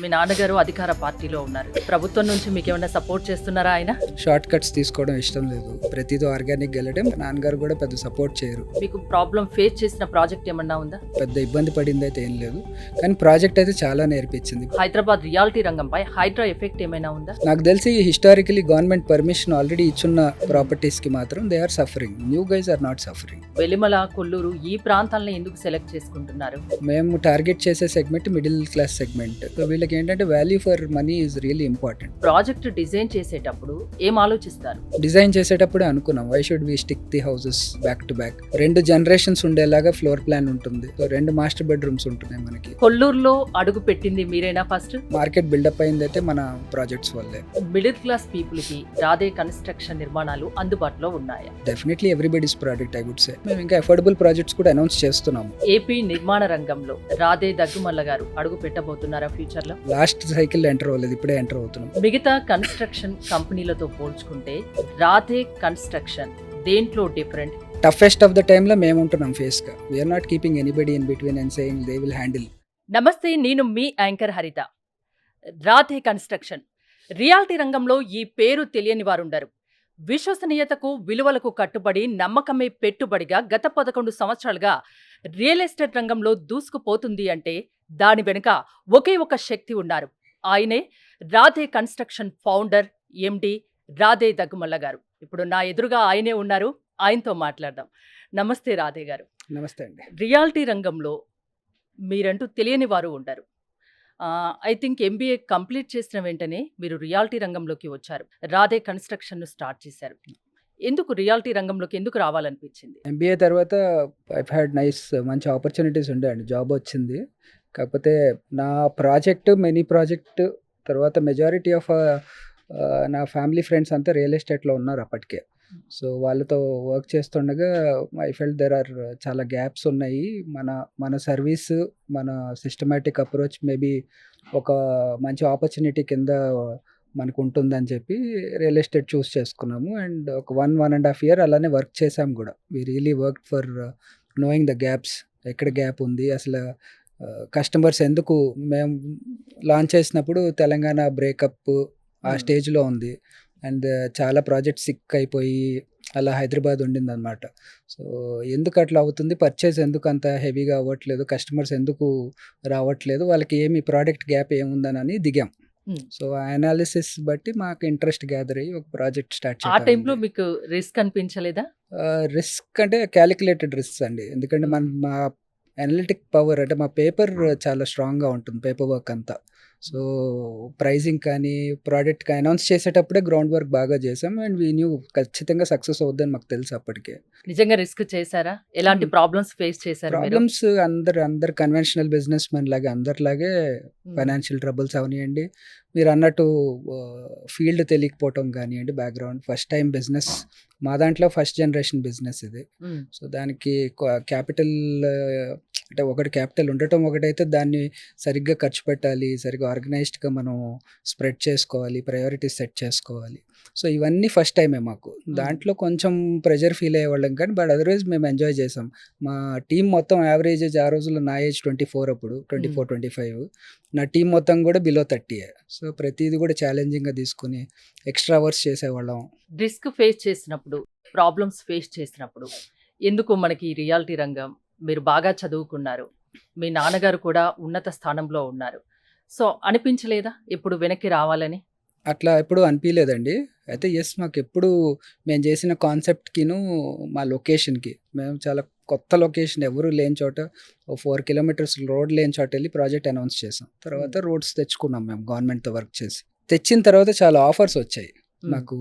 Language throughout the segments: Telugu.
మీ నాన్నగారు అధికార పార్టీలో ఉన్నారు. ప్రభుత్వం నుంచి మీకేమైనా సపోర్ట్ చేస్తున్నారా ఆయన? షార్ట్ కట్స్ తీసుకోవడం ఇష్టం లేదు. ప్రతిదీ ఆర్గానిక్ వెళ్ళడం. నాన్నగారు కూడా పెద్ద సపోర్ట్ చేయరు. మీకు ప్రాబ్లం ఫేస్ చేసిన ప్రాజెక్ట్ ఏమన్నా ఉందా? పెద్ద ఇబ్బంది పడింది అయితే ఏం లేదు, కానీ ప్రాజెక్ట్ అయితే చాలా నేర్పించింది. హైదరాబాద్ రియాలిటీ రంగంపై హైడ్రా ఎఫెక్ట్ ఏమైనా ఉందా? నాకు తెలిసి హిస్టారికలీ గవర్నమెంట్ పర్మిషన్ ఆల్రెడీ ఇచ్చున్న ప్రాపర్టీస్ కి మాత్రం they are suffering. New guys are not suffering. Velimala, Kollur ఈ ప్రాంతాలను ఎందుకు సెలెక్ట్ చేసుకుంటున్నారు? మేము టార్గెట్ చేసే segment middle class segment. So వీళ్ళకి ఏంటంటే value for money is really important. Project design చేసేటప్పుడు ఏం ఆలోచిస్తారు? డిజైన్ చేసేటప్పుడే అనుకున్నాం, why should we stick the houses back to back. 2 generations ఉండేలాగా ఫ్లోర్ ప్లాన్ ఉంటుంది. సో 2 మాస్టర్ బెడ్రూమ్స్ ఉంటున్నాయి మనకి. కొల్లూరులో అడుగు పెట్టింది మీరేనా ఫస్ట్? మార్కెట్ బిల్డప్ అయిందైతే మన ప్రాజెక్ట్స్ వల్లే. మిడిల్ క్లాస్ పీపుల్ కి రాధే కన్స్ట్రక్షన్ నిర్మాణాలు అందుబాటులో ఉన్నాయా? Definitely everybody's project I would say. మేము ఇంకా అఫోర్డబుల్ ప్రాజెక్ట్స్ కూడా అనౌన్స్ చేస్తున్నాము. ఏపీ నిర్మాణ రంగంలో రాధే దగ్గుమల్ల గారు అడుగు పెట్టబోతున్నారా ఫ్యూచర్ లో? లాస్ట్ సైకిల్ ఎంటర్ అవ్వలేదు, ఇప్పుడే ఎంటర్ అవుతున్నాం. మిగతా కన్స్ట్రక్షన్ కంపెనీలతో పోల్చుకుంటే రాధే కన్స్ట్రక్షన్ దేంట్లో different? Toughest of the time లో మేము ఉంటున్నాం ఫేస్ గా. We're not keeping anybody in between and saying they will handle. నమస్తే, నేను మీ యాంకర్ హరిత. రాధే కన్స్ట్రక్షన్ రియాలిటీ రంగంలో ఈ పేరు తెలియని వారుండరు. విశ్వసనీయతకు, విలువలకు కట్టుబడి నమ్మకమే పెట్టుబడిగా గత 11 సంవత్సరాలుగా రియల్ ఎస్టేట్ రంగంలో దూసుకుపోతుంది అంటే దాని వెనుక ఒకే ఒక శక్తి ఉన్నారు. ఆయనే రాధే కన్స్ట్రక్షన్ ఫౌండర్, ఎండి రాధే దగ్గుమల్ల గారు. ఇప్పుడు నా ఎదురుగా ఆయనే ఉన్నారు, ఆయనతో మాట్లాడదాం. నమస్తే రాధే గారు. నమస్తే అండి. రియాలిటీ రంగంలో మీరంటూ తెలియని వారు ఉండరు. ఐ థింక్ ఎంబీఏ కంప్లీట్ చేసిన వెంటనే మీరు రియాలిటీ రంగంలోకి వచ్చారు. రాధే కన్స్ట్రక్షన్ను స్టార్ట్ చేశారు. ఎందుకు రియాలిటీ రంగంలోకి ఎందుకు రావాలనిపించింది? ఎంబీఏ తర్వాత ఐ హ్యాడ్ మంచి ఆపర్చునిటీస్ ఉండే, జాబ్ వచ్చింది. కాకపోతే నా ప్రాజెక్ట్, మినీ ప్రాజెక్ట్ తర్వాత మెజారిటీ ఆఫ్ నా ఫ్యామిలీ ఫ్రెండ్స్ అంతా రియల్ ఎస్టేట్లో ఉన్నారు అప్పటికే. సో వాళ్ళతో వర్క్ చేస్తుండగా ఐ ఫెల్ట్ దెర్ ఆర్ చాలా గ్యాప్స్ ఉన్నాయి. మన సర్వీస్, మన సిస్టమేటిక్ అప్రోచ్ మేబీ ఒక మంచి ఆపర్చునిటీ కింద మనకు ఉంటుందని చెప్పి రియల్ ఎస్టేట్ చూస్ చేసుకున్నాము. అండ్ ఒక 1.5 year అలానే వర్క్ చేసాం కూడా. We really work for knowing the gaps. ఎక్కడ గ్యాప్ ఉంది అసలు, కస్టమర్స్ ఎందుకు. మేము లాంచ్ చేసినప్పుడు తెలంగాణ బ్రేకప్ ఆ స్టేజ్లో ఉంది. అండ్ చాలా ప్రాజెక్ట్స్ సిక్ అయిపోయి అలా హైదరాబాద్ ఉండింది అనమాట. సో ఎందుకు అట్లా అవుతుంది, పర్చేస్ ఎందుకు అంత హెవీగా అవ్వట్లేదు, కస్టమర్స్ ఎందుకు రావట్లేదు, వాళ్ళకి ఏమి ప్రోడక్ట్ గ్యాప్ ఏముందని దిగాం. సో ఆ అనాలిసిస్ బట్టి మాకు ఇంట్రెస్ట్ గ్యాదర్ అయ్యి ఒక ప్రాజెక్ట్ స్టార్ట్ ఆ టైంలో మీకు రిస్క్ అనిపించలేదా? రిస్క్ అంటే క్యాలిక్యులేటెడ్ రిస్క్ అండి. ఎందుకంటే మా అనలిటిక్ పవర్ అంటే మా పేపర్ చాలా స్ట్రాంగ్గా ఉంటుంది, పేపర్ వర్క్ అంతా. సో ప్రైజింగ్ కానీ ప్రోడక్ట్ అనౌన్స్ చేసేటప్పుడే గ్రౌండ్ వర్క్ బాగా చేసాం. అండ్ వీ న్యూ ఖచ్చితంగా సక్సెస్ అవుద్దని మాకు తెలుసు అప్పటికే. నిజంగా రిస్క్ చేశారా? ఎలాంటి ప్రాబ్లమ్స్ ఫేస్ చేశారు? ప్రాబ్లమ్స్ అందరు కన్వెన్షనల్ బిజినెస్ మెన్ లాగే అందరిలాగే ఫైనాన్షియల్ ట్రబుల్స్ అవనివ్వండి, మీరు అన్నట్టు ఫీల్డ్ తెలియకపోవటం కానివ్వండి, బ్యాక్గ్రౌండ్ ఫస్ట్ టైం బిజినెస్. మా దాంట్లో ఫస్ట్ జనరేషన్ బిజినెస్ ఇది. సో దానికి క్యాపిటల్ అంటే ఒకటి క్యాపిటల్ ఉండటం ఒకటైతే దాన్ని సరిగ్గా ఖర్చు పెట్టాలి, సరిగ్గా ఆర్గనైజ్డ్గా మనం స్ప్రెడ్ చేసుకోవాలి, ప్రయారిటీస్ సెట్ చేసుకోవాలి. సో ఇవన్నీ ఫస్ట్ టైమే మాకు. దాంట్లో కొంచెం ప్రెషర్ ఫీల్ అయ్యేవాళ్ళం కానీ బట్ అదర్వైజ్ మేము ఎంజాయ్ చేసాం. మా టీం మొత్తం యావరేజ్ ఏజ్ ఆ రోజుల్లో నా ఏజ్ 24, అప్పుడు 24-25. నా టీం మొత్తం కూడా బిలో 30. సో ప్రతిదీ కూడా ఛాలెంజింగ్గా తీసుకుని ఎక్స్ట్రా అవర్స్ చేసేవాళ్ళం. రిస్క్ ఫేస్ చేసినప్పుడు, ప్రాబ్లమ్స్ ఫేస్ చేసినప్పుడు ఎందుకు మనకి ఈ రియాలిటీ రంగం, మీరు బాగా చదువుకున్నారు, మీ నాన్నగారు కూడా ఉన్నత స్థానంలో ఉన్నారు, సో అనిపించలేదా ఎప్పుడు వెనక్కి రావాలని? అట్లా ఎప్పుడు అనిపించలేదండి. అయితే మాకు ఎప్పుడు మేము చేసిన కాన్సెప్ట్కిను మా లొకేషన్కి, మేము చాలా కొత్త లొకేషన్, ఎవరు లేని చోట 4 kilometers రోడ్ లేని చోట వెళ్ళి ప్రాజెక్ట్ అనౌన్స్ చేసాం. తర్వాత రోడ్స్ తెచ్చుకున్నాం మేము గవర్నమెంట్తో వర్క్ చేసి. తెచ్చిన తర్వాత చాలా ఆఫర్స్ వచ్చాయి నాకు.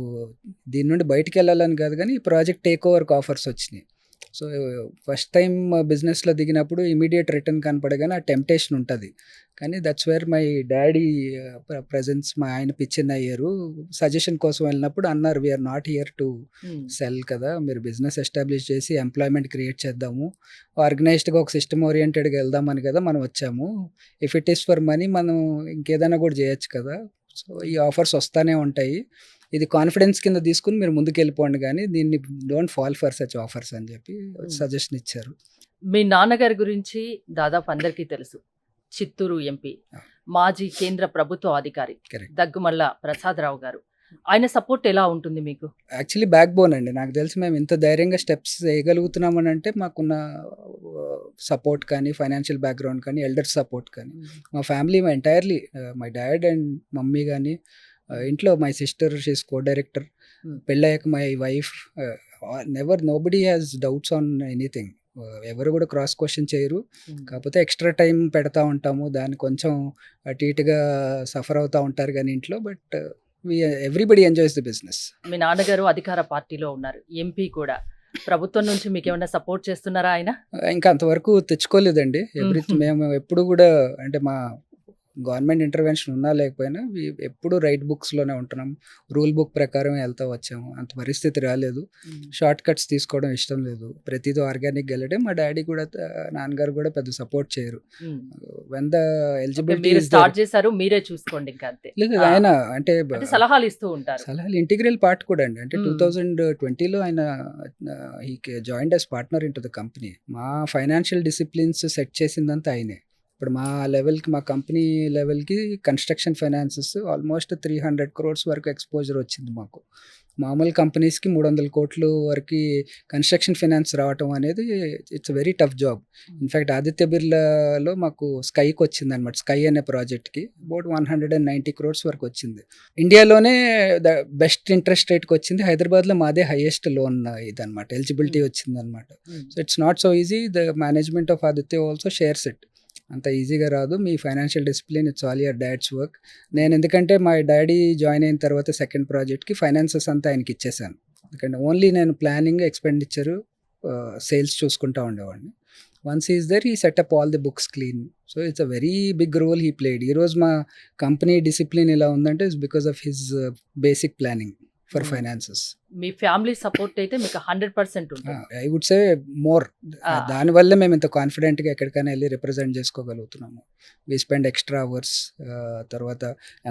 దీని నుండి బయటికి వెళ్ళాలని కాదు కానీ ఈ ప్రాజెక్ట్ టేక్ ఓవర్కి ఆఫర్స్ వచ్చినాయి. సో ఫస్ట్ టైం బిజినెస్లో దిగినప్పుడు ఇమీడియట్ రిటర్న్ కనపడగానే ఆ టెంప్టేషన్ ఉంటుంది. కానీ that's where my daddy presence, మా ఆయన పిచ్చిన అయ్యారు. సజెషన్ కోసం వెళ్ళినప్పుడు అన్నారు, we're not here to sell కదా, మీరు బిజినెస్ ఎస్టాబ్లిష్ చేసి ఎంప్లాయ్మెంట్ క్రియేట్ చేద్దాము, ఆర్గనైజ్డ్గా ఒక సిస్టమ్ ఓరియంటెడ్గా వెళ్దామని కదా మనం వచ్చాము. If it is for money మనం ఇంకేదైనా కూడా చేయొచ్చు కదా. సో ఈ ఆఫర్స్ వస్తూనే ఉంటాయి, ఇది కాన్ఫిడెన్స్ కింద తీసుకుని మీరు ముందుకు వెళ్ళిపోండి, కానీ దీన్ని don't fall for such offers అని చెప్పి సజెషన్ ఇచ్చారు. మీ నాన్నగారి గురించి దాదాపు అందరికీ తెలుసు, చిత్తూరు ఎంపీ, ఆ. మాజీ కేంద్ర ప్రభుత్వ అధికారి కరెక్ట్. దగ్గుమల్ల ప్రసాదరావు గారు. ఆయన సపోర్ట్ ఎలా ఉంటుంది మీకు? యాక్చువల్లీ బ్యాక్ బోన్ అండి. నాకు తెలిసి మేము ఇంత ధైర్యంగా స్టెప్స్ వేయగలుగుతున్నామని అంటే మాకున్న సపోర్ట్ కానీ, ఫైనాన్షియల్ బ్యాక్‌గ్రౌండ్ కానీ, ఎల్డర్స్ సపోర్ట్ కానీ, మా family entirely my dad and mummy గానీ, ఇంట్లో my sister she is co director. పెళ్ళయ్యాక my wife nobody has doubts on anything. ఎవరు కూడా క్రాస్ క్వెషన్ చేయరు. కాకపోతే ఎక్స్ట్రా టైం పెడతా ఉంటాము. దాన్ని కొంచెం అటు ఇటుగా సఫర్ అవుతా ఉంటారు కానీ ఇంట్లో. But everybody enjoys the business. మీ నాన్నగారు అధికార పార్టీలో ఉన్నారు, ఎంపీ కూడా. ప్రభుత్వం నుంచి మీకు ఏమైనా సపోర్ట్ చేస్తున్నారా ఆయన? ఇంకా అంతవరకు తెచ్చుకోలేదండి. మేము ఎప్పుడు కూడా అంటే మా గవర్నమెంట్ ఇంటర్వెన్షన్ ఉన్నా లేకపోయినా ఎప్పుడు రైట్ బుక్స్లోనే ఉంటున్నాం. రూల్ బుక్ ప్రకారం వెళ్తా వచ్చాము. అంత పరిస్థితి రాలేదు. షార్ట్ కట్స్ తీసుకోవడం ఇష్టం లేదు. ప్రతిదీ ఆర్గానిక్ వెళ్ళడం. మా డాడీ కూడా నాన్నగారు కూడా పెద్ద సపోర్ట్ చేయరు. వెన్ ద ఎలిజిబిలిటీ స్టార్ట్ చేశారు, మీరే చూసుకోండి ఇంకా అంతే. లేదు, ఆయన అంటే సలహాలు ఇస్తూ ఉంటారు. సలహాలు ఇంటిగ్రల్ పార్ట్ కూడా అండి. అంటే 2020లో ఆయన he joined as partner into the company. మా ఫైనాన్షియల్ డిసిప్లిన్స్ సెట్ చేసిందంతా ఆయనే. ఇప్పుడు మా లెవెల్కి, మా కంపెనీ లెవెల్కి కన్స్ట్రక్షన్ ఫైనాన్సెస్ ఆల్మోస్ట్ 300 crores వరకు ఎక్స్పోజర్ వచ్చింది మాకు. మామూలు కంపెనీస్కి 300 కోట్లు వరకు కన్స్ట్రక్షన్ ఫైనాన్స్ రావటం అనేది it's very tough job. In fact Aditya బిర్లాలో మాకు స్కైకి వచ్చింది అనమాట. స్కై అనే ప్రాజెక్ట్కి అబౌట్ 190 crores వరకు వచ్చింది. ఇండియాలోనే ద బెస్ట్ ఇంట్రెస్ట్ రేట్కి వచ్చింది. హైదరాబాద్లో మాదే హైయెస్ట్ లోన్ ఇదనమాట, ఎలిజిబిలిటీ వచ్చింది అనమాట. So it's not so easy. The management of Aditya also shares it. అంత ఈజీగా రాదు. మీ financial discipline it's all your dad's work. నేను ఎందుకంటే మా డాడీ జాయిన్ అయిన తర్వాత సెకండ్ ప్రాజెక్ట్కి ఫైనాన్సెస్ అంతా ఆయనకి ఇచ్చేసాను. ఎందుకంటే ఓన్లీ నేను ప్లానింగ్, ఎక్స్పెండిచరు, సేల్స్ చూసుకుంటా ఉండేవాడిని. Once is there he set up all the books clean. So it's a very big role he played. ఈరోజు మా కంపెనీ డిసిప్లిన్ ఎలా ఉందంటే it's because of his basic planning for finances. మీ ఫ్యామిలీ సపోర్ట్ అయితే మీకు 100% ఉంటుంది. I would say more. దానివల్ల మేము ఇంత కాన్ఫిడెంట్గా ఎక్కడికైనా వెళ్ళి రిప్రజెంట్ చేసుకోగలుగుతున్నాము. We spend extra hours. తర్వాత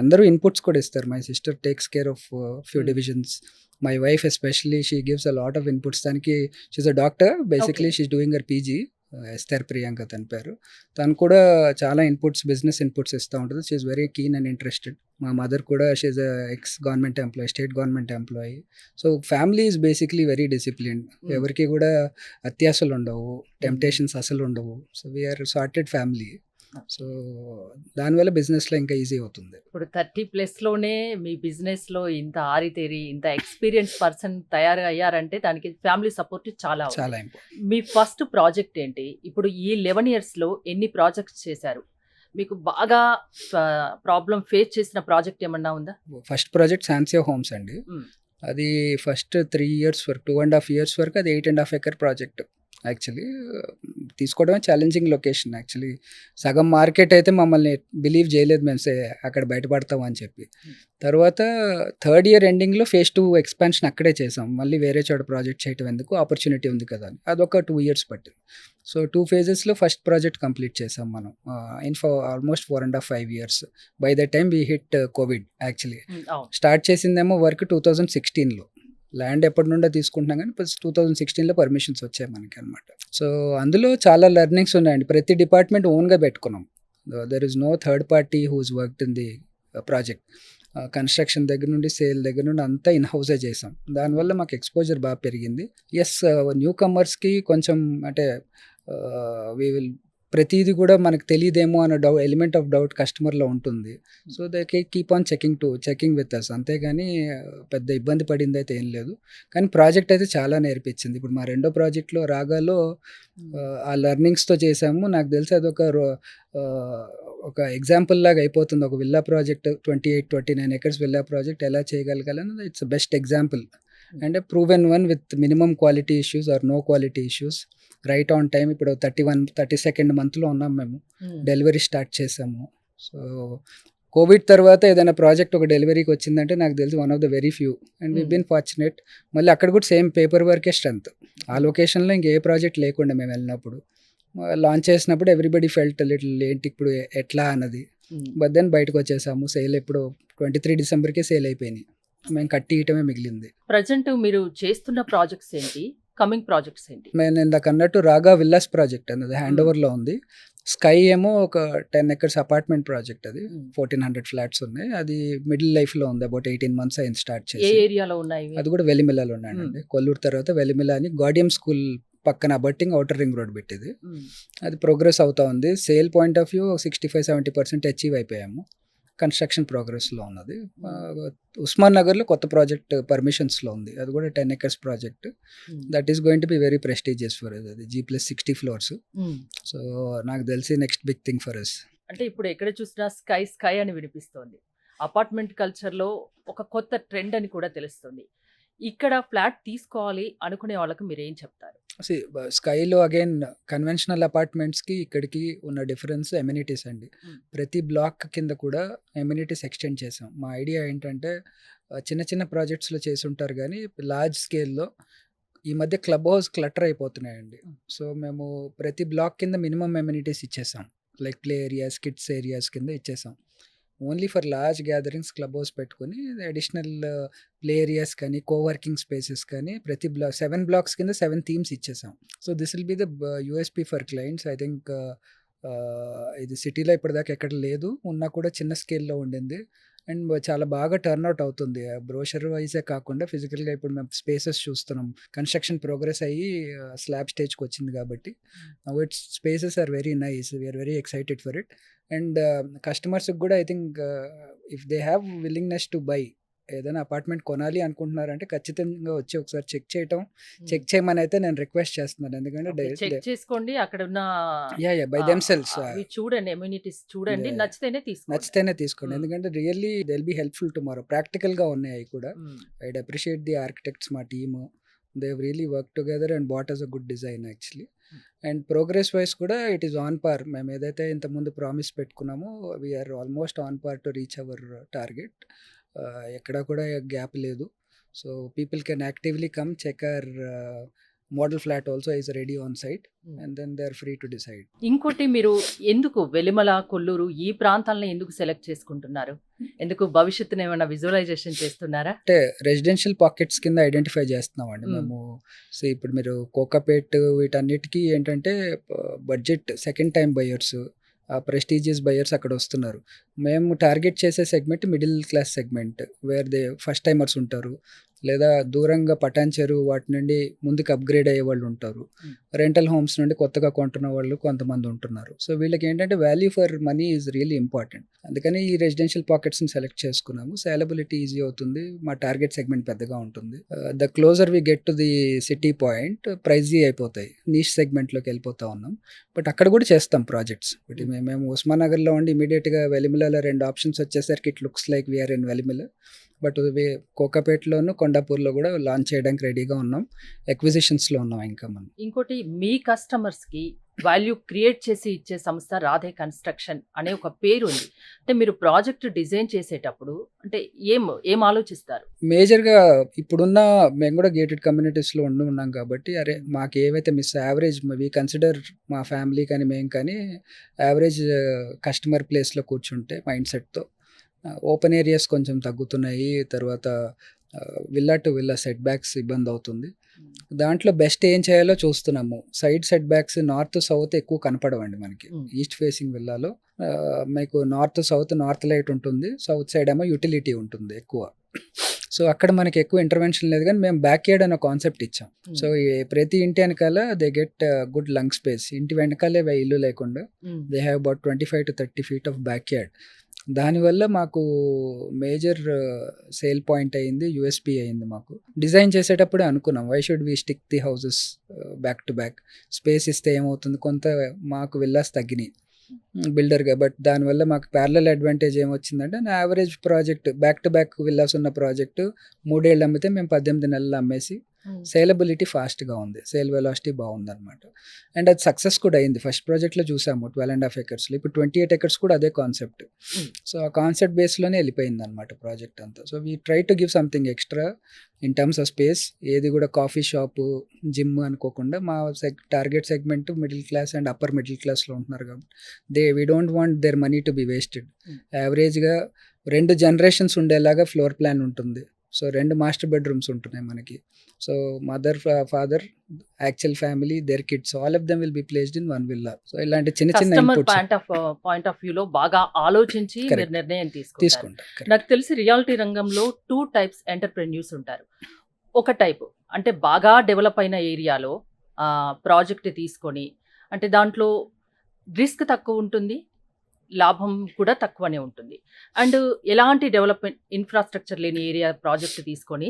అందరూ ఇన్పుట్స్ కూడా ఇస్తారు. My sister takes care of few divisions. My wife especially she gives a lot of inputs. దానికి she is a doctor basically. She is doing her PG. Esther Priyanka తన పేరు. తను కూడా చాలా ఇన్పుట్స్, బిజినెస్ ఇన్పుట్స్ ఇస్తూ ఉంటుంది. She's very keen and interested. మా మదర్ కూడా she's ex government employee, state government employee. So family is basically very disciplined. ఎవరికి కూడా అత్యాసలు ఉండవు, టెంప్టేషన్స్ అసలు ఉండవు. So we're sorted family. So దానివల్ల బిజినెస్లో ఇంకా ఈజీ అవుతుంది. ఇప్పుడు 30+ లోనే మీ బిజినెస్లో ఇంత ఆరితేరి, ఇంత ఎక్స్పీరియన్స్ పర్సన్ తయారు అయ్యారంటే దానికి ఫ్యామిలీ సపోర్ట్ చాలా చాలా ఇంపార్టెంట్. మీ ఫస్ట్ ప్రాజెక్ట్ ఏంటి? ఇప్పుడు ఈ 11 yearsలో ఎన్ని ప్రాజెక్ట్స్ చేశారు? మీకు బాగా ప్రాబ్లం ఫేస్ చేసిన ప్రాజెక్ట్ ఏమన్నా ఉందా? ఫస్ట్ ప్రాజెక్ట్ శాన్సియో హోమ్స్ అండి. అది ఫస్ట్ 3 years వరకు, 2.5 years వరకు అది 8.5 acre ప్రాజెక్ట్. యాక్చువల్లీ తీసుకోవడమే ఛాలెంజింగ్ లొకేషన్. యాక్చువల్లీ సగం మార్కెట్ అయితే మమ్మల్ని బిలీవ్ చేయలేదు మేము అక్కడ బయటపడతాం అని చెప్పి. తర్వాత 3rd year ఎండింగ్లో phase 2 ఎక్స్పాన్షన్ అక్కడే చేసాం. మళ్ళీ వేరే చోట ప్రాజెక్ట్ చేయటం ఎందుకు, ఆపర్చునిటీ ఉంది కదా అని. అదొక 2 years పట్టింది. So 2 phases first project complete చేసాం మనం in almost 4.5 years. By the time we hit COVID. Actually start చేసిందేమో వర్క్ 2016లో. ల్యాండ్ ఎప్పటి నుండో తీసుకుంటున్నాం కానీ 2016లో పర్మిషన్స్ వచ్చాయి మనకి అనమాట. సో అందులో చాలా లెర్నింగ్స్ ఉన్నాయండి. ప్రతి డిపార్ట్మెంట్ ఓన్గా పెట్టుకున్నాం. There is no third party who's worked in the project. Construction దగ్గర నుండి, సేల్ దగ్గర నుండి అంతా ఇన్ హౌసే చేసాం. దానివల్ల మాకు ఎక్స్పోజర్ బాగా పెరిగింది. ఎస్, న్యూ కమర్స్కి కొంచెం అంటే వీ విల్ ప్రతిదీ కూడా మనకు తెలియదేమో అన్న ఎలిమెంట్ ఆఫ్ డౌట్ కస్టమర్లో ఉంటుంది. So they keep on checking with us. అంతేగాని పెద్ద ఇబ్బంది పడింది అయితే ఏం లేదు. కానీ ప్రాజెక్ట్ అయితే చాలా నేర్పించింది. ఇప్పుడు మా రెండో ప్రాజెక్ట్లో రాగాలో ఆ లెర్నింగ్స్తో చేసాము. నాకు తెలిసి అదొక ఒక ఎగ్జాంపుల్ లాగా అయిపోతుంది. ఒక villa project 28-29 acres villa project ఎలా చేయగలగాలని it's best example. And proven one with minimum quality issues or no quality issues, right on time. ఇప్పుడు 32nd monthలో ఉన్నాం మేము. డెలివరీ స్టార్ట్ చేసాము. సో కోవిడ్ తర్వాత ఏదైనా ప్రాజెక్ట్ ఒక డెలివరీకి వచ్చిందంటే నాకు తెలిసి one of the very few. And we been fortunate. మళ్ళీ అక్కడ కూడా సేమ్ పేపర్ వర్కే స్ట్రెంత్. ఆ లొకేషన్లో ఇంకే ప్రాజెక్ట్ లేకుండా మేము వెళ్ళినప్పుడు లాంచ్ చేసినప్పుడు ఎవ్రీబడి ఫెల్ట్ లిటిల్ ఏంటి ఇప్పుడు ఎట్లా అన్నది. బట్ దెన్ బయటకు వచ్చేసాము. సేల్ ఎప్పుడు 23 Decemberకే సేల్ అయిపోయినాయి. మేము కట్టి ఇయటమే మిగిలింది. ప్రజెంట్ మీరు చేస్తున్న ప్రాజెక్ట్స్ ఏంటి? కమింగ్ ప్రాజెక్ట్స్ ఏంటి? నేను ఇందాక అన్నట్టు రాగా విల్లాస్ ప్రాజెక్ట్ అనేది హ్యాండ్ Hmm. ఓవర్లో ఉంది. స్కై ఏమో ఒక 10 acres అపార్ట్మెంట్ ప్రాజెక్ట్, అది Hmm. 1400 ఫ్లాట్స్ ఉన్నాయి. అది మిడిల్ లైఫ్లో ఉంది, అబౌట్ 18 months అయింది స్టార్ట్ ఏ చేసి. ఏరియాలో ఉన్నాయి ఇవి? అది కూడా వెలిమిల్లాలో ఉన్నాయండి. కొల్లూరు తర్వాత వెలిమిల్ల అని గాడియం స్కూల్ పక్కన అబట్టింగ్ అవుటర్ రింగ్ రోడ్ పెట్టింది. Hmm. అది ప్రోగ్రెస్ అవుతా ఉంది. Sale point of view 65-70% achieve అయిపోయాము. కన్స్ట్రక్షన్ ప్రోగ్రెస్లో ఉన్నది. ఉస్మాన్ నగర్లో కొత్త ప్రాజెక్ట్ పర్మిషన్స్లో ఉంది, అది కూడా 10 acres project. Hmm. That is going to be very prestigious for us. అది G+60 floors. Hmm. సో నాకు తెలిసి next big thing for us. అంటే ఇప్పుడు ఎక్కడ చూసినా స్కై స్కై అని వినిపిస్తోంది. అపార్ట్మెంట్ కల్చర్లో ఒక కొత్త ట్రెండ్ అని కూడా తెలుస్తుంది. ఇక్కడ ఫ్లాట్ తీసుకోవాలి అనుకునే వాళ్ళకి మీరు ఏం చెప్తారు? స్కైలో అగైన్ కన్వెన్షనల్ అపార్ట్మెంట్స్కి ఇక్కడికి ఉన్న డిఫరెన్స్ ఎమ్యూనిటీస్ అండి. Hmm. ప్రతి బ్లాక్ కింద కూడా ఎమ్యూనిటీస్ ఎక్స్టెండ్ చేసాం. మా ఐడియా ఏంటంటే చిన్న చిన్న ప్రాజెక్ట్స్లో చేసి ఉంటారు, కానీ లార్జ్ స్కేల్లో ఈ మధ్య క్లబ్ హౌస్ క్లటర్ అయిపోతున్నాయండి. Hmm. సో మేము ప్రతి బ్లాక్ కింద మినిమం ఎమ్యూనిటీస్ ఇచ్చేసాం, like play areas, kids areas కింద ఇచ్చేసాం. Only for large gatherings club house పెట్టుకుని అడిషనల్ ప్లే ఏరియాస్ కానీ కోవర్కింగ్ స్పేసెస్ కానీ ప్రతి బ్లాక్ 7 blocks కింద 7 థీమ్స్ ఇచ్చేసాం. So this will be the USP for clients. I think ఇది సిటీలో ఇప్పటిదాకా ఎక్కడ లేదు, ఉన్నా కూడా చిన్న స్కేల్లో ఉండింది అండ్ చాలా బాగా టర్న్అవుట్ అవుతుంది. బ్రోషర్ వైజే కాకుండా ఫిజికల్గా ఇప్పుడు మేము స్పేసెస్ చూస్తున్నాం. కన్స్ట్రక్షన్ ప్రోగ్రెస్ అయ్యి స్లాబ్ స్టేజ్కి వచ్చింది కాబట్టి now it's spaces are very nice. We're very excited for it. And కస్టమర్స్కి కూడా I think if they have willingness to buy, ఏదైనా అపార్ట్మెంట్ కొనాలి అనుకుంటున్నారంటే ఖచ్చితంగా వచ్చి ఒకసారి చెక్ చేయమని అయితే నేను రిక్వెస్ట్ చేస్తున్నాను. ఎందుకంటే చెక్ చేసుకోండి, అక్కడ ఉన్న బై దెమ్సెల్స్ అవి చూడండి, ఎమ్యూనిటీస్ చూడండి, Yeah. నచ్చితేనే తీసుకోండి. నచ్చితేనే తీసుకోండి. Hmm. ఎందుకంటే really they will be helpful tomorrow. ప్రాక్టికల్గా ఉన్నాయి అవి కూడా. Hmm. I'd appreciate the architects, మా team. They really work together and bought us a good design actually. And progress wise కూడా ఇట్ ఈస్ ఆన్ పార్. మేము ఏదైతే ఇంతకుముందు ప్రామిస్ పెట్టుకున్నామో we are almost on par to reach our target. ఎక్కడ కూడా గ్యాప్ లేదు. So people can actively come check our model flat also is ready on site Hmm. And then they are free to decide. ఇంకోటి, మీరు ఎందుకు వెలిమల, కొల్లూరు ఈ ప్రాంతాలను ఎందుకు సెలెక్ట్ చేసుకుంటున్నారు? ఎందుకు భవిష్యత్తును ఏమైనా విజువలైజేషన్ చేస్తున్నారా? అంటే రెసిడెన్షియల్ పాకెట్స్ కింద ఐడెంటిఫై చేస్తున్నామండి మేము. సో ఇప్పుడు మీరు కోకాపేట్ వీటన్నిటికీ ఏంటంటే budget second time buyers, prestigious buyers అక్కడ వస్తున్నారు. మేము టార్గెట్ చేసే segment middle class segment, where they first timers ఉంటారు, లేదా దూరంగా పటాన్చెరు వాటి నుండి ముందుకు అప్గ్రేడ్ అయ్యే వాళ్ళు ఉంటారు, రెంటల్ హోమ్స్ నుండి కొత్తగా కొంటున్న వాళ్ళు కొంతమంది ఉంటున్నారు. సో వీళ్ళకి ఏంటంటే value for money is really important. అందుకని ఈ రెసిడెన్షియల్ పాకెట్స్ని సెలెక్ట్ చేసుకున్నాము. సేలబిలిటీ ఈజీ అవుతుంది, మా టార్గెట్ సెగ్మెంట్ పెద్దగా ఉంటుంది. The closer we get to the city point pricey అయిపోతాయి, నీష్ సెగ్మెంట్లోకి వెళ్ళిపోతా ఉన్నాం. బట్ అక్కడ కూడా చేస్తాం ప్రాజెక్ట్స్. బట్ మేము ఉస్మాన్ నగర్లో ఉండి ఇమీడియట్గా వెలిమిలలో 2 ఆప్షన్స్ వచ్చేసరికి it looks like we are in Velimela. But కోకాపేటలోను కొండాపూర్లో కూడా లాంచ్ చేయడానికి రెడీగా ఉన్నాం, ఎక్విజిషన్స్లో ఉన్నాం ఇంకా మనం. ఇంకోటి, మీ కస్టమర్స్కి వాల్యూ క్రియేట్ చేసి ఇచ్చే సంస్థ రాధే కన్స్ట్రక్షన్ అనే ఒక పేరు ఉంది. అంటే మీరు ప్రాజెక్ట్ డిజైన్ చేసేటప్పుడు అంటే ఏం ఆలోచిస్తారు? మేజర్గా ఇప్పుడున్న మేము కూడా గేటెడ్ కమ్యూనిటీస్లో ఉన్నాం కాబట్టి అరే మాకు ఏవైతే మిస్ యావరేజ్ వీ కన్సిడర్ మా ఫ్యామిలీ కానీ మేము కానీ యావరేజ్ కస్టమర్ ప్లేస్లో కూర్చుంటే మైండ్ సెట్తో ఓపెన్ ఏరియాస్ కొంచెం తగ్గుతున్నాయి, తర్వాత villa to villa set backs ఇబ్బంది అవుతుంది. దాంట్లో బెస్ట్ ఏం చేయాలో చూస్తున్నాము. Side set backs north south ఎక్కువ కనపడవండి మనకి. ఈస్ట్ ఫేసింగ్ విల్లాలో మీకు నార్త్ లైట్ ఉంటుంది, సౌత్ సైడ్ ఏమో యూటిలిటీ ఉంటుంది ఎక్కువ. సో అక్కడ మనకి ఎక్కువ ఇంటర్వెన్షన్ లేదు, కానీ మేము బ్యాక్ యార్డ్ అనే కాన్సెప్ట్ ఇచ్చాం. సో ప్రతి ఇంటి వెనకాల they get good lung space. ఇంటి వెనకాలే ఇల్లు లేకుండా they have about 25 to 30 feet of back yard. దానివల్ల మాకు మేజర్ సేల్ పాయింట్ అయ్యింది, యూఎస్పీ అయింది. మాకు డిజైన్ చేసేటప్పుడే అనుకున్నాం why should we stick the houses back to back. Space ఇస్తే ఏమవుతుంది, కొంత మాకు విల్లాస్ తగ్గినాయి బిల్డర్గా. బట్ దానివల్ల మాకు ప్యారలల్ అడ్వాంటేజ్ ఏమొచ్చిందంటే నా average project back to back villas ఉన్న ప్రాజెక్టు 3 ఏళ్ళు అమ్మితే మేము 18 నెలలు అమ్మేసి సేలబిలిటీ ఫాస్ట్గా ఉంది, సేల్ వెలాసిటీ బాగుంది అనమాట. అండ్ అది సక్సెస్ కూడా అయింది. ఫస్ట్ ప్రాజెక్ట్లో చూసాము 12.5 acres, ఇప్పుడు 28 acres కూడా అదే కాన్సెప్ట్. సో ఆ కాన్సెప్ట్ బేస్లోనే వెళ్ళిపోయింది అనమాట ప్రాజెక్ట్ అంతా. So we try to give something extra in terms of space. ఏది కూడా కాఫీ షాపు, జిమ్ అనుకోకుండా మా target segment middle class and upper middle క్లాస్లో ఉంటున్నారు కాబట్టి we don't want their money to be wasted. యావరేజ్గా 2 generations ఉండేలాగా ఫ్లోర్ ప్లాన్ ఉంటుంది. సో 2 మాస్టర్ బెడ్రూమ్స్ ఉంటున్నాయి మనకి. So mother, father, actual family, their kids all of them will be placed in one villa. So ఇలాంటి చిన్న చిన్న కస్టమర్ ఇన్పుట్స్ పాయింట్ ఆఫ్ వ్యూలో బాగా ఆలోచించి మీరు కరెక్ట్ నిర్ణయం తీసుకుంటారు. తీసుకుంటా. నాకు తెలిసి రియాలిటీ రంగంలో 2 టైప్స్ ఎంటర్‌ప్రెన్యూర్స్ ఉంటారు. ఒక టైపు అంటే బాగా డెవలప్ అయిన ఏరియాలో ప్రాజెక్ట్ తీసుకొని, అంటే దాంట్లో రిస్క్ తక్కువ ఉంటుంది, లాభం కూడా తక్కువనే ఉంటుంది. అండ్ ఎలాంటి డెవలప్‌మెంట్ ఇన్‌ఫ్రాస్ట్రక్చర్ లేని ఏరియా ప్రాజెక్ట్ తీసుకొని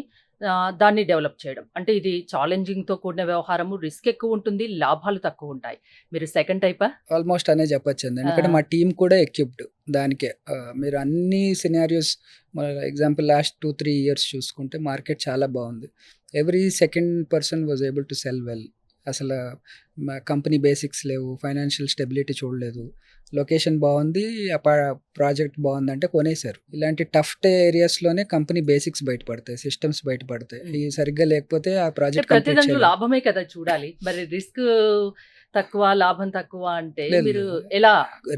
దాన్ని డెవలప్ చేయడం. అంటే ఇది ఛాలెంజింగ్‌తో కూడిన వ్యవహారము, రిస్క్ ఎక్కువ ఉంటుంది, లాభాలు తక్కువ ఉంటాయి. మీరు సెకండ్ టైపా? ఆల్మోస్ట్ అనే చెప్పొచ్చండి. ఆ! ఎందుకంటే మా టీమ్ కూడా ఎక్విప్డ్ దానికే. మీరు అన్ని సినారియోస్ ఎగ్జాంపుల్ లాస్ట్ 2-3 ఇయర్స్ చూసుకుంటే మార్కెట్ చాలా బాగుంది. Every second person was able to cell well. అసలు కంపెనీ బేసిక్స్ లేవు, ఫైనాన్షియల్ స్టెబిలిటీ చూడలేదు, లొకేషన్ బాగుంది, ప్రాజెక్ట్ బాగుందంటే కొనేశారు. ఇలాంటి టఫ్ ఏరియాస్లోనే కంపెనీ బేసిక్స్ బయటపడతాయి, సిస్టమ్స్ బయటపడతాయి. హ్మ్. ఇవి సరిగ్గా లేకపోతే ఆ అంటే ప్రాజెక్ట్ ప్రతి కంప్లీట్ దాంట్లో చేయలేం. లాభమే కదా చూడాలి. మరి రిస్క్ తక్కువ, లాభం తక్కువ అంటే లేదు మీరు లేదు. ఎలా?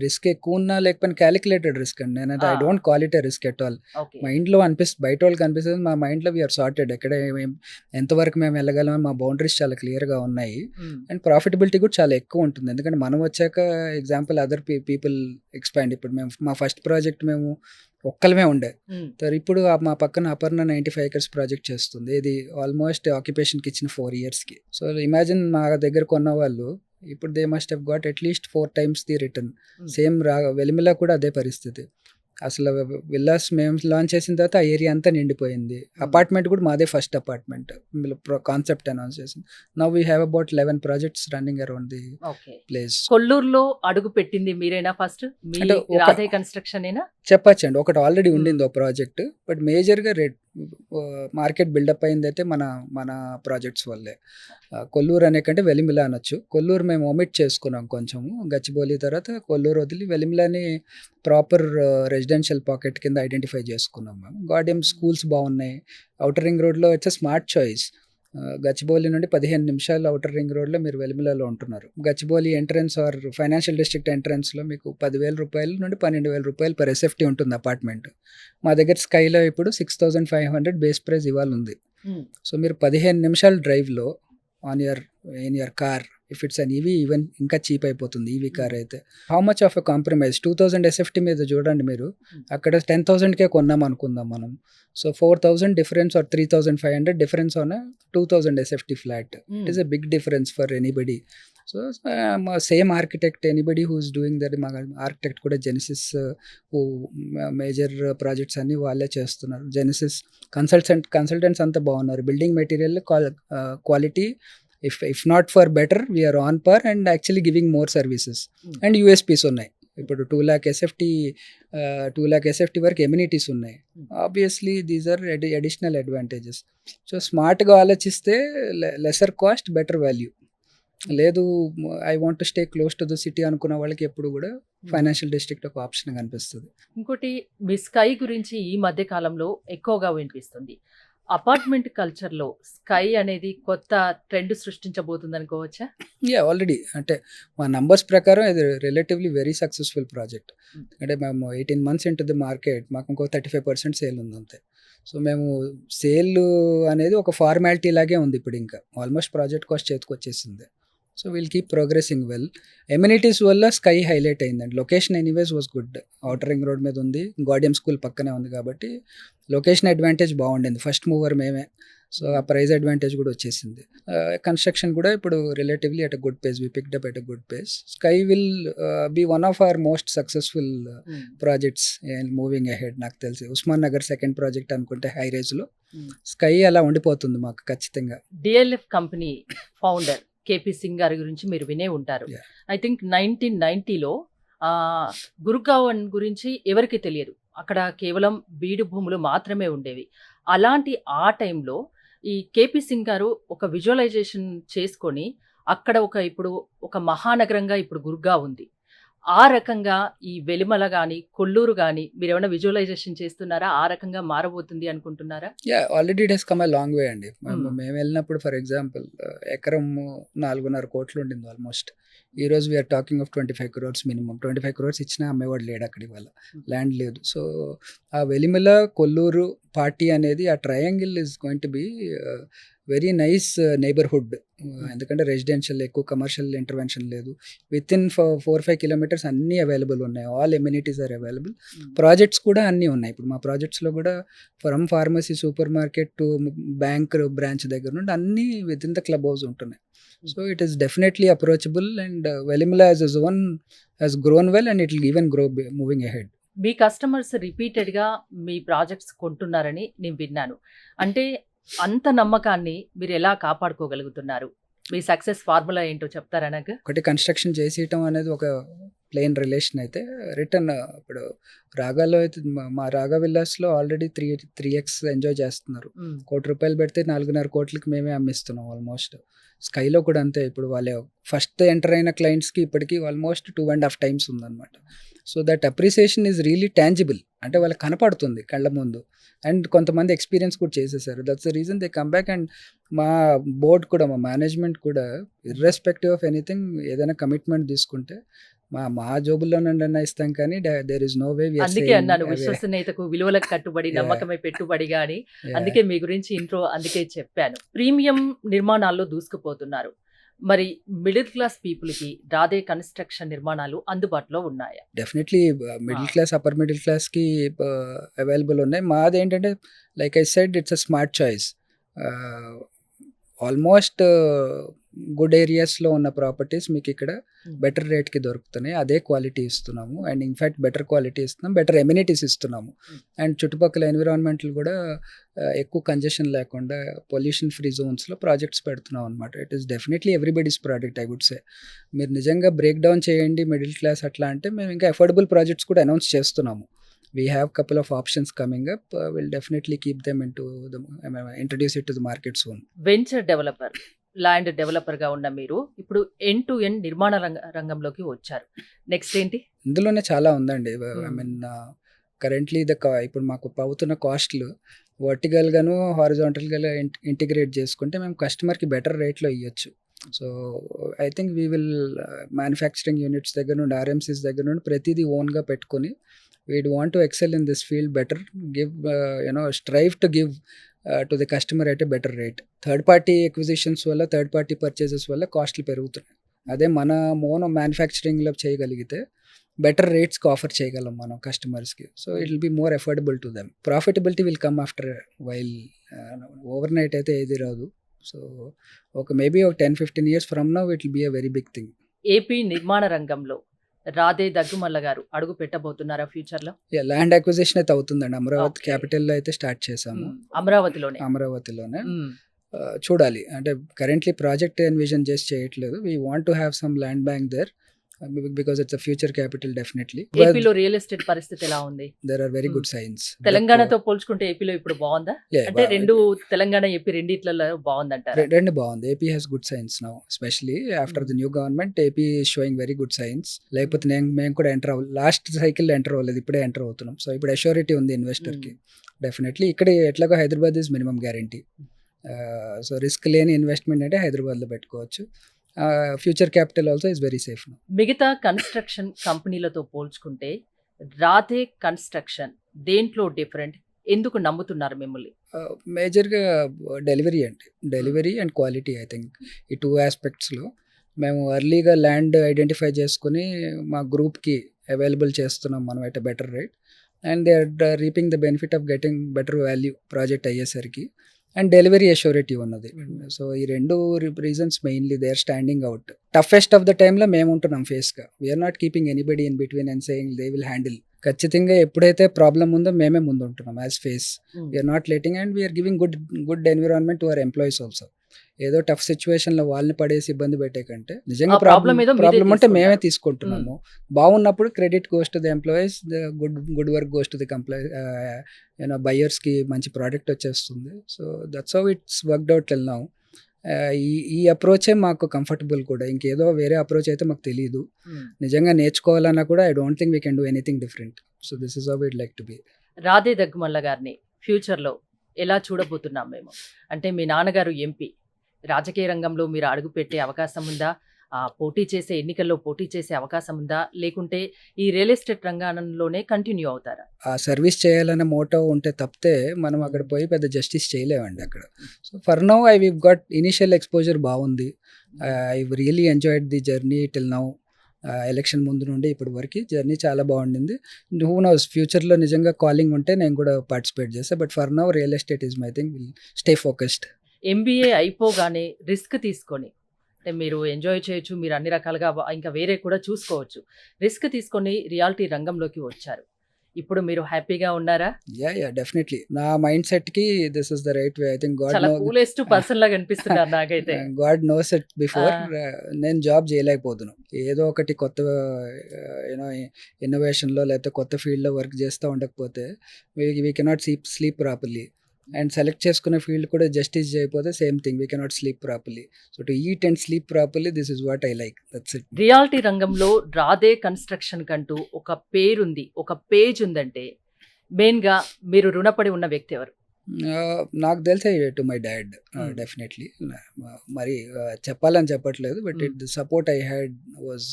రిస్క్ ఎక్కువ ఉన్నా లేకపోయినా క్యాలిక్యులేటెడ్ రిస్క్ అండి. నేనైతే ఐ ఆ! Don't call it a risk at all. Okay. మైండ్‌లో అనిపిస్తుంది, బయట వాళ్ళకి అనిపిస్తుంది. మా మైండ్‌లో వీఆర్ సార్టెడ్. ఎక్కడ ఎంతవరకు మేము వెళ్ళగలం, మా బౌండరీస్ చాలా క్లియర్‌గా ఉన్నాయి. హ్మ్. అండ్ ప్రాఫిటబిలిటీ కూడా చాలా ఎక్కువ ఉంటుంది. ఎందుకంటే మనం వచ్చాక ఎగ్జాంపుల్ అదర్ పీపుల్ ఎక్స్పాండ్. ఇప్పుడు మేము మా ఫస్ట్ ప్రాజెక్ట్ మేము ఒక్కలమే ఉండే. హ్మ్. ఇప్పుడు మా పక్కన అపర్ణ 95 acres ప్రాజెక్ట్ చేస్తుంది. ఇది ఆల్మోస్ట్ ఆక్యుపేషన్కి ఇచ్చిన 4 ఇయర్స్కి. సో ఇమాజిన్ మా దగ్గర కొన్న వాళ్ళు ఇప్పుడు they must have got at least 4 times the return. హ్మ్. సేమ్ వెలిమిలా కూడా అదే పరిస్థితి. అసలు విల్లాస్ మేము లాంచ్ చేసిన తర్వాత ఆ ఏరియా అంతా నిండిపోయింది. హ్మ్. అపార్ట్మెంట్ కూడా మాదే ఫస్ట్ అపార్ట్మెంట్ కాన్సెప్ట్ అనౌన్స్ చేసింది. Now we have about 11 projects running around the okay. Place. కొల్లూరులో అడుగు పెట్టింది మీరేనా ఫస్ట్? మీ అంటే ఒక రాధే కన్‌స్ట్రక్షనేనా? చెప్పచ్చండి. ఒకటి ఆల్రెడీ హ్మ్. ఉండింది ఓ ప్రాజెక్ట్. బట్ మేజర్‌గా మార్కెట్ బిల్డప్ అయిందైతే మన ప్రాజెక్ట్స్ వల్లే. కొల్లూరు అనే కంటే వెలిమిలా అనొచ్చు. కొల్లూరు మేము ఒమిట్ చేసుకున్నాం కొంచెము. గచ్చిబౌలి తర్వాత కొల్లూరు వదిలి వెలిమిలాని ప్రాపర్ రెసిడెన్షియల్ పాకెట్ కింద ఐడెంటిఫై చేసుకున్నాం మేము. గార్డెన్ స్కూల్స్ బాగున్నాయి. ఔటర్ రింగ్ రోడ్‌లో it's a smart choice. Gachibowli నుండి 15 నిమిషాలు ఔటర్ రింగ్ రోడ్‌లో మీరు వెలిమిలాలో ఉంటున్నారు. Gachibowli entrance or financial district ఎంట్రన్స్‌లో మీకు రూ. 10,000 నుండి రూ. 12,000 పర్ ఎస్ఎఫ్టీ ఉంటుంది అపార్ట్మెంట్. మా దగ్గర స్కైలో ఇప్పుడు 6,500 బేస్ ప్రైస్ ఇవాళ ఉంది. హ్మ్. సో మీరు 15 నిమిషాల డ్రైవ్‌లో in your car, if it's an EV even ఇంకా చీప్ అయిపోతుంది ఈవీ హ్మ్. కార్ అయితే. How much of a compromise 2000 SFT మీద చూడండి మీరు. హ్మ్. అక్కడ 10,000కే కొన్నాం అనుకుందాం మనం. So 4,000 difference or 3,500 difference on 2,000 SFT flat. It hmm. Is a big difference for anybody. So same architect anybody who is doing that. మా ఆర్కిటెక్ట్ కూడా జెనిసిస్ మేజర్ ప్రాజెక్ట్స్ అన్ని వాళ్ళే చేస్తున్నారు. జెనిసిస్ కన్సల్టెంట్స్ అంతా బాగున్నారు. Building material quality if not for better we're on par and actually giving more services. Hmm. And USPs ఉన్నాయి. ఇప్పుడు 2 lakh ఎస్ఎఫ్టీ వరకు ఎమ్యూనిటీస్ ఉన్నాయి. Hmm. Obviously these are additional advantages. So స్మార్ట్గా ఆలోచిస్తే లెసర్ కాస్ట్ బెటర్ వాల్యూ. లేదు I want to stay close to the city అనుకున్న వాళ్ళకి ఎప్పుడు కూడా హ్మ్. ఫైనాన్షియల్ డిస్ట్రిక్ట్ ఒక ఆప్షన్ కనిపిస్తుంది. ఇంకోటి మీ స్కై గురించి ఈ మధ్య కాలంలో ఎక్కువగా వినిపిస్తుంది. అపార్ట్మెంట్ కల్చర్‌లో స్కై అనేది కొత్త ట్రెండ్ సృష్టించబోతుందనుకోవచ్చా? ఆల్రెడీ అంటే మా నంబర్స్ ప్రకారం ఇది రిలేటివ్లీ వెరీ సక్సెస్ఫుల్ ప్రాజెక్ట్. హ్మ్. అంటే మేము 18 months ఇంటూ ది మార్కెట్, మాకు ఇంకో 35% సేల్ ఉంది అంతే. సో మేము సేల్ అనేది ఒక ఫార్మాలిటీ లాగే ఉంది ఇప్పుడు. ఇంకా ఆల్మోస్ట్ ప్రాజెక్ట్ కాస్ట్ చేతికి వచ్చేసింది. So will keep progressing well. Amenities వల్ల స్కై హైలైట్ అయిందండి. Location anyways was good. Outer ring road మీద ఉంది, గార్డియం స్కూల్ పక్కనే ఉంది కాబట్టి లొకేషన్ అడ్వాంటేజ్ బాగుండింది. ఫస్ట్ మూవర్ మేమే. సో ఆ ప్రైస్ అడ్వాంటేజ్ కూడా వచ్చేసింది. కన్స్ట్రక్షన్ కూడా ఇప్పుడు relatively at a good pace. We picked up at a good pace. Sky will be one of our most successful hmm. Projects moving ahead. నాకు తెలిసి ఉస్మాన్ నగర్ సెకండ్ ప్రాజెక్ట్ అనుకుంటే హై రేజ్లో హ్మ్. స్కై అలా ఉండిపోతుంది మాకు ఖచ్చితంగా. DLF company founder KP Singh గారి గురించి మీరు వినే ఉంటారు. Yeah. ఐ థింక్ 1990లో గుర్గావన్ గురించి ఎవరికి తెలియదు. అక్కడ కేవలం బీడు భూములు మాత్రమే ఉండేవి. అలాంటి ఆ టైంలో ఈ కేపీ సింగ్ గారు ఒక విజువలైజేషన్ చేసుకొని అక్కడ ఇప్పుడు ఒక మహానగరంగా ఇప్పుడు గుర్గావ్ ఉంది. ఆ రకంగా ఈ వెలిమల గాని, కొల్లూరు గాని మీరేమన్నా విజువలైజేషన్ చేస్తున్నారా? ఆ రకంగా మారబోతుంది అనుకుంటున్నారా? Already it has come a long way అండి. హ్మ్. వెళ్ళినప్పుడు ఫర్ ఎగ్జాంపుల్ ఎకరం 4.5 కోట్లు ఉండింది ఆల్మోస్ట్. ఈరోజు we're talking of 25 crores minimum. 25 crores ఇచ్చినా అమ్మేవాడు లేడు అక్కడ ఇవాళ. ల్యాండ్ లేదు. సో, ఆ వెలిమల, కొల్లూరు, పాటి అనేది ఆ triangle is going to be very nice neighbourhood. ఎందుకంటే రెసిడెన్షియల్, ఎక్కువ కమర్షియల్ ఇంటర్వెన్షన్ లేదు. వితిన్ 4-5 కిలోమీటర్స్ అన్నీ అవైలబుల్ ఉన్నాయి. All amenities are available. Projects కూడా అన్నీ ఉన్నాయి. ఇప్పుడు మా ప్రాజెక్ట్స్‌లో కూడా from pharmacy, super market to bank branch దగ్గర నుండి అన్నీ వితిన్ ద క్లబ్ హౌస్ ఉంటున్నాయి. So, it is definitely approachable and Velimela as a zone has grown well and it will even grow moving ahead. Me customers రిపీటెడ్‌గా మీ ప్రాజెక్ట్స్ కొంటున్నారని నేను విన్నాను. అంటే అంత నమ్మకాన్ని మీరెలా కాపాడుకోగలుగుతున్నారు? మీ సక్సెస్ ఫార్ములా ఏంటో చెప్తారా నాకు? ఒకటి కన్‌స్ట్రక్షన్ చేసేయటం అనేది ఒక ప్లెయిన్ రిలేషన్ అయితే రిటర్న్ ఇప్పుడు రాగాలో అయితే మా రాగా విల్లాస్‌లో ఆల్రెడీ 3x ఎంజాయ్ చేస్తున్నారు. హ్మ్. ₹1,00,00,000 పెడితే 4.5 కోట్లకి మేమే అమ్మిస్తున్నాం ఆల్మోస్ట్. స్కైలో కూడా అంతే. ఇప్పుడు వాళ్ళే ఫస్ట్ ఎంటర్ అయిన క్లయింట్స్‌కి ఇప్పటికి ఆల్మోస్ట్ 2.5 టైమ్స్ ఉందన్నమాట. So, that appreciation is really tangible. అంటే వాళ్ళకి కనపడుతుంది కళ్ళ ముందు. అండ్ కొంతమంది ఎక్స్‌పీరియన్స్ కూడా చేసేసారు. That's the reason they come back. And మా బోర్డ్ కూడా, మా మేనేజ్మెంట్ కూడా ఇర్రెస్పెక్టివ్ ఆఫ్ ఎనీథింగ్ ఏదైనా కమిట్మెంట్ తీసుకుంటే మా జోబుల్లో నుండన్నా ఇస్తాం కానీ there is no way we are అందుకే సేయింగ్ అన్నాను అవే. విశ్వసనీయతకు విలువలకు కట్టుబడి యాహ్! నమ్మకమే పెట్టుబడిగా అని. యాహ్! అందుకే మీ గురించి ఇంట్రో అందుకే చెప్పాను. ప్రీమియం నిర్మాణాల్లో దూసుకుపోతున్నారు. మరి మిడిల్ క్లాస్ పీపుల్‌కి రాధే కన్‌స్ట్రక్షన్ నిర్మాణాలు అందుబాటులో ఉన్నాయా? డెఫినెట్లీ ఆ! మిడిల్ క్లాస్, అప్పర్ మిడిల్ క్లాస్‌కి అవైలబుల్ ఉన్నాయి. మాదేంటంటే like I said it's a smart choice. Almost good ఏరియాస్‌లో ఉన్న ప్రాపర్టీస్ మీకిక్కడ బెటర్ రేట్‌కి దొరుకుతున్నాయి. అదే క్వాలిటీ ఇస్తున్నాము. అండ్ ఇన్‌ఫాక్ట్ బెటర్ క్వాలిటీ ఇస్తున్నాం. బెటర్ ఎమ్యూనిటీస్ ఇస్తున్నాము. అండ్ చుట్టుపక్కల ఎన్విరాన్మెంట్లు కూడా ఎక్కువ కంజెషన్ లేకుండా పొల్యూషన్ ఫ్రీ జోన్స్‌లో ప్రాజెక్ట్స్ పెడుతున్నాం అనమాట. It is definitely everybody's project I would say. మీరు నిజంగా బ్రేక్ డౌన్ చేయండి మిడిల్ క్లాస్ అట్లా అంటే మేము ఇంకా అఫోర్డబుల్ ప్రాజెక్ట్స్ కూడా అనౌన్స్ చేస్తున్నాము. We have couple of options coming up. We'll definitely keep them introduce it to the market soon. Venture developer, land డెవలపర్‌గా ఉన్న మీరు ఇప్పుడు ఎండ్ టు ఎండ్ నిర్మాణ రంగంలోకి వచ్చారు. నెక్స్ట్ ఏంటి? ఇందులోనే చాలా ఉందండి. ఐ హ్మ్. మీన్ కరెంట్లీ ఇప్పుడు మాకు అవుతున్న కాస్ట్‌లు వర్టికల్‌గాను, హారిజాంటల్‌గా ఇంటిగ్రేట్ చేసుకుంటే మేము కస్టమర్‌కి బెటర్ రేట్‌లో ఇయ్యొచ్చు. So, I think we will manufacturing units దగ్గర నుండి, ఆర్ఎంసీస్ దగ్గర నుండి ప్రతీదీ ఓన్‌గా పెట్టుకొని we'd want to excel in this field better, give strive to give to the customer at a better rate. Third party acquisitions వల్ల, థర్డ్ పార్టీ పర్చేజెస్ వల్ల కాస్ట్లు పెరుగుతున్నాయి. అదే మన ఓన్ మ్యానుఫ్యాక్చరింగ్లో చేయగలిగితే బెటర్ రేట్స్కి ఆఫర్ చేయగలం మనం కస్టమర్స్కి. So, it will be more affordable to them. Profitability will come after while. Overnight అయితే ఏది రాదు. సో, మేబీ ఒక 10-15 years from now it will be a very big thing. AP నిర్మాణ రంగంలో రాధే దగ్గుమల్ల గారు అడుగు పెట్టబోతున్నారా ఫ్యూచర్‌లో? ల్యాండ్ అక్విజిషన్ అయితే అవుతుందండి. అమరావతి ఓకే. క్యాపిటల్‌లో అయితే స్టార్ట్ చేసాము. అమరావతిలోనే. అమరావతిలోనే. హ్మ్. చూడాలి. అంటే కరెంట్లీ ప్రాజెక్ట్ ఎన్విజన్ చేసి చేయట్లేదు. We want to have some land bank there because it's a future capital definitely. ఏపీలో రియల్ ఎస్టేట్ పరిస్థితి ఎలా ఉంది? There are very good signs. తెలంగాణతో పోల్చుకుంటే ఏపీలో ఇప్పుడు బాగుందా? అంటే తెలంగాణ, ఏపీ రెండిట్లలో బాగుందంటారా? రెండు బాగుంది. AP has good science now, especially after the new government. AP is showing very good science. లేకపోతే మేము కూడా ఎంటర్ అవ్వాలి. లాస్ట్ సైకిల్ ఎంటర్ అవ్వలేదు, ఇప్పుడే ఎంటర్ అవుతున్నాం. సో, ఇప్పుడు అష్యూరిటీ ఉంది ఇన్వెస్టర్కి. డెఫినెట్లీ ఇక్కడ ఎట్లాగో Hyderabad is minimum guarantee. So, risk లేని ఇన్వెస్ట్మెంట్ అంటే హైదరాబాద్లో పెట్టుకోవచ్చు. Future capital also is very safe. మిగతా కన్స్ట్రక్షన్ కంపెనీలతో పోల్చుకుంటే రాధే కన్స్ట్రక్షన్ దేంట్లో డిఫరెంట్? ఎందుకు నమ్ముతున్నారు మిమ్మల్ని? మేజర్గా డెలివరీ అండి. Delivery and quality. I think ఈ 2 ఆస్పెక్ట్స్లో మేము ఎర్లీగా ల్యాండ్ ఐడెంటిఫై చేసుకుని మా గ్రూప్కి అవైలబుల్ చేస్తున్నాం మనం at a better rate. And they are reaping the benefit of getting better value project అయ్యేసరికి. అండ్ డెలివరీ అష్యూరిటీ ఉన్నది. సో, ఈ 2 reasons mainly they are standing out. Toughest of the టైంలో మేము ఉంటున్నాం ఫేస్గా. We are not keeping anybody in between and saying they will handle. ఖచ్చితంగా ఎప్పుడైతే ప్రాబ్లం ఉందో మేమే ముందు ఉంటున్నాం as face. We are not letting and we are giving good environment to hour employees also. ఏదో టఫ్ సిచ్యువేషన్లో వాళ్ళని పడేసి ఇబ్బంది పెట్టే కంటే నిజంగా ప్రాబ్లం ఉంటే మేమే తీసుకుంటున్నాము. బాగున్నప్పుడు credit goes to the employees, good work goes to the బయర్స్కి మంచి ప్రోడక్ట్ వచ్చేస్తుంది. So, that's how it's worked out till now. ఈ అప్రోచే మాకు కంఫర్టబుల్ కూడా. ఇంకేదో వేరే అప్రోచ్ అయితే మాకు తెలీదు. మ్మ్. నిజంగా నేర్చుకోవాలన్నా కూడా I don't think we can do anything different. So this is how weed like to be. Radhe Daggumalla గారిని ఫ్యూచర్లో ఎలా చూడబోతున్నాం మేము? అంటే మీ నాన్నగారు ఎంపీ, రాజకీయ రంగంలో మీరు అడుగు పెట్టే అవకాశం ఉందా? పోటీ చేసే ఎన్నికల్లో పోటీ చేసే అవకాశం ఉందా? లేకుంటే ఈ రియల్ ఎస్టేట్ రంగంలోనే కంటిన్యూ అవుతారా? ఆ సర్వీస్ చేయాలనే మోటో ఉంటే తప్పితే మనం అక్కడ పోయి పెద్ద జస్టిస్ చేయలేమండి అక్కడ. So for now I we've got initial exposure బాగుంది. I really enjoyed the journey till now. Election ముందు నుండి ఇప్పటి వరకు జర్నీ చాలా బాగుండింది. హూ నోస్ ఫ్యూచర్లో నిజంగా కాలింగ్ ఉంటే నేను కూడా పార్టిసిపేట్ చేస్తాను. But for now real estate is my thing. Will stay focused. MBA అయిపోగానే రిస్క్ తీసుకొని, అంటే మీరు ఎంజాయ్ చేయొచ్చు, మీరు అన్ని రకాలుగా ఇంకా వేరే కూడా చూసుకోవచ్చు. రిస్క్ తీసుకొని రియాలిటీ రంగంలోకి వచ్చారు. ఇప్పుడు మీరు హ్యాపీగా ఉన్నారా? Yeah definitely. నా మైండ్ సెట్ కి this is the right way. I think చాలా కూలెస్ట్ పర్సన్ లాగా అనిపిస్తున్నారు నాకైతే. God knows it before. నేను జాబ్ చేయలేకపోతున్నాను. ఏదో ఒకటి కొత్త యూనో ఇన్నోవేషన్లో లేకపోతే కొత్త ఫీల్డ్లో వర్క్ చేస్తూ ఉండకపోతే we cannot sleep properly. And select చేసుకునే ఫీల్డ్ కూడా జస్టిస్ చేయకపోతే same thing, we cannot sleep properly. So to eat and sleep properly, this is what I like. That's it. Reality రంగంలో రాధే కన్స్ట్రక్షన్ కంటూ ఒక పేరుంది, ఒక పేజ్ ఉందంటే మెయిన్గా మీరు రుణపడి ఉన్న వ్యక్తి ఎవరు? నాకు తెలిసే to my dad Hmm. Definitely. మరి చెప్పాలని చెప్పట్లేదు, but it the support I had was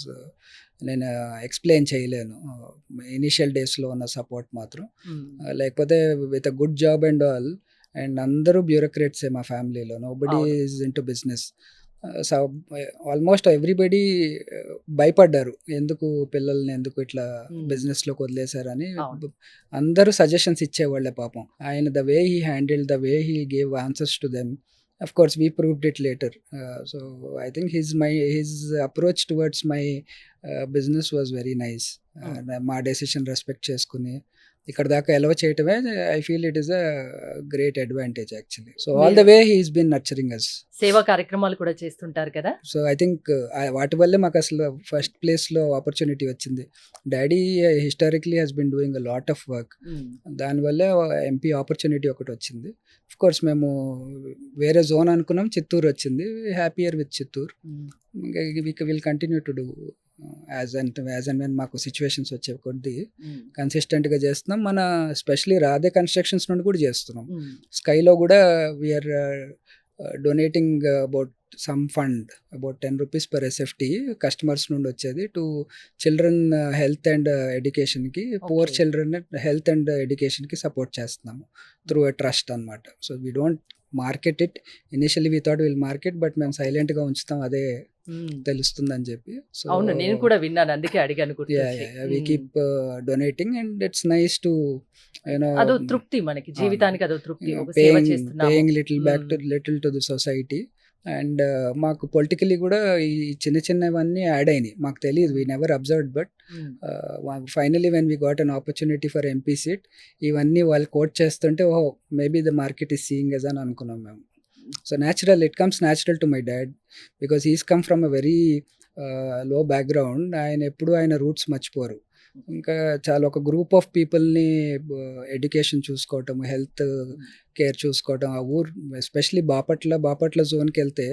నేను ఎక్స్ప్లెయిన్ చేయలేను. ఇనిషియల్ డేస్లో ఉన్న సపోర్ట్ మాత్రం. లేకపోతే with a good job and all, and అందరూ బ్యూరోక్రేట్సే మా ఫ్యామిలీలో. నోబడీ అవును. Is in to business. So almost everybody భయపడ్డారు, ఎందుకు పిల్లల్ని ఎందుకు ఇట్లా Hmm. బిజినెస్లోకి వదిలేశారని. అవును. అందరూ సజెషన్స్ ఇచ్చేవాళ్ళే పాపం. ఆయన the way he handled, the way he gave answers to them. Of course, we proved it later. So I think his approach towards my business was very nice. మా డెసిషన్ రెస్పెక్ట్ చేసుకుని ఇక్కడ దాకా ఎలవ చేయటమే I feel it is a great advantage actually. So all the way he's been nurturing us. సేవా కార్యక్రమాలు కూడా చేస్తుంటారు కదా? సో ఐ థింక్ వాటి వల్లే మాకు అసలు ఫస్ట్ ప్లేస్లో ఆపర్చునిటీ వచ్చింది. Daddy historically he's been doing a lot of work. దానివల్లే ఎంపీ ఆపర్చునిటీ ఒకటి వచ్చింది. ఆఫ్ కోర్స్ మేము వేరే జోన్ అనుకున్నాం, చిత్తూరు వచ్చింది. Happier with Chittoor. Will continue to do as and when మాకు సిచ్యువేషన్స్ వచ్చే కొద్దీ కన్సిస్టెంట్గా చేస్తున్నాం. మన స్పెషలీ రాధే కన్స్ట్రక్షన్స్ నుండి కూడా చేస్తున్నాం. స్కైలో కూడా we're donating about some fund about 10 rupees per SFT customers నుండి వచ్చేది టు చిల్డ్రన్ హెల్త్ అండ్ ఎడ్యుకేషన్కి, poor Okay. Children health and ఎడ్యుకేషన్కి సపోర్ట్ చేస్తున్నాము త్రూ ఎ ట్రస్ట్ అనమాట. So we don't market it. Initially we thought will market, but మేము సైలెంట్గా ఉంచుతాం, అదే తెలుస్తుందని చెప్పి. సో అవును, నేను కూడా విన్నాను, అందుకే అడిగాను. we keep donating, and it's nice to అదో తృప్తి, మనకి జీవితానికి అదో తృప్తి. ఒక సేవ చేస్తున్నాము. paying little to the society. And మాకు పొలిటికలీ కూడా ఈ చిన్న చిన్నవన్నీ యాడ్ అయినాయి. మాకు తెలియదు, we never observed, but finally when we got an opportunity for MP seat, ఇవన్నీ వాళ్ళు కోట్ చేస్తుంటే ఓహో maybe the market is seeing us అని అనుకున్నాం మేము. So natural, it comes natural to my dad because he's come from a very low background. ఆయన ఎప్పుడు ఆయన రూట్స్ మర్చిపోరు. ఇంకా చాలా ఒక గ్రూప్ ఆఫ్ పీపుల్ని ఎడ్యుకేషన్ చూసుకోవటం, హెల్త్ కేర్ చూసుకోవటం. ఆ ఊరు ఎస్పెషలీ బాపట్ల జోన్కి వెళ్తే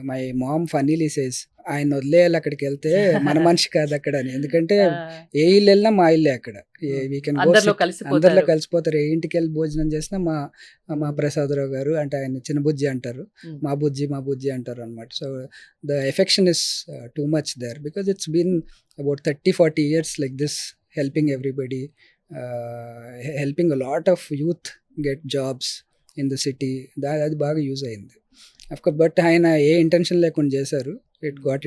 మై మామ్ ఫన్నీలీ సేస్, ఆయన వదిలేయాలి అక్కడికి వెళ్తే, మన మనిషి కాదు అక్కడ అని. ఎందుకంటే ఏ ఇల్లు వెళ్ళినా మా ఇల్లే అక్కడ. వీ కెన్ గో, అందరిలో కలిసిపోతారు. ఏ ఇంటికి వెళ్ళి భోజనం చేసినా మా ప్రసాదరావు గారు అంటే ఆయన చిన్న బుజ్జి అంటారు, మా బుజ్జి అంటారు అనమాట. So the affection is too much there because it's been about 30-40 years like this, helping everybody, helping a lot of youth get jobs in the city. అది బాగా యూజ్ అయింది. అఫ్కోర్స్ బట్ ఆయన ఏ ఇంటెన్షన్ లేకుండా చేశారు. It got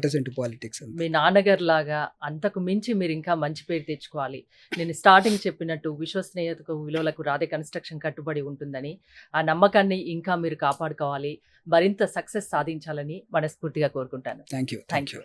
us into politics. మీ నాన్నగారు లాగా అంతకు మించి మీరు ఇంకా మంచి పేరు తెచ్చుకోవాలి. నేను స్టార్టింగ్ చెప్పినట్టు విశ్వసనీయతకు విలువలకు రాధే కన్స్ట్రక్షన్ కట్టుబడి ఉంటుందని, ఆ నమ్మకాన్ని ఇంకా మీరు కాపాడుకోవాలి, మరింత సక్సెస్ సాధించాలని మనస్ఫూర్తిగా కోరుకుంటాను. Thank you.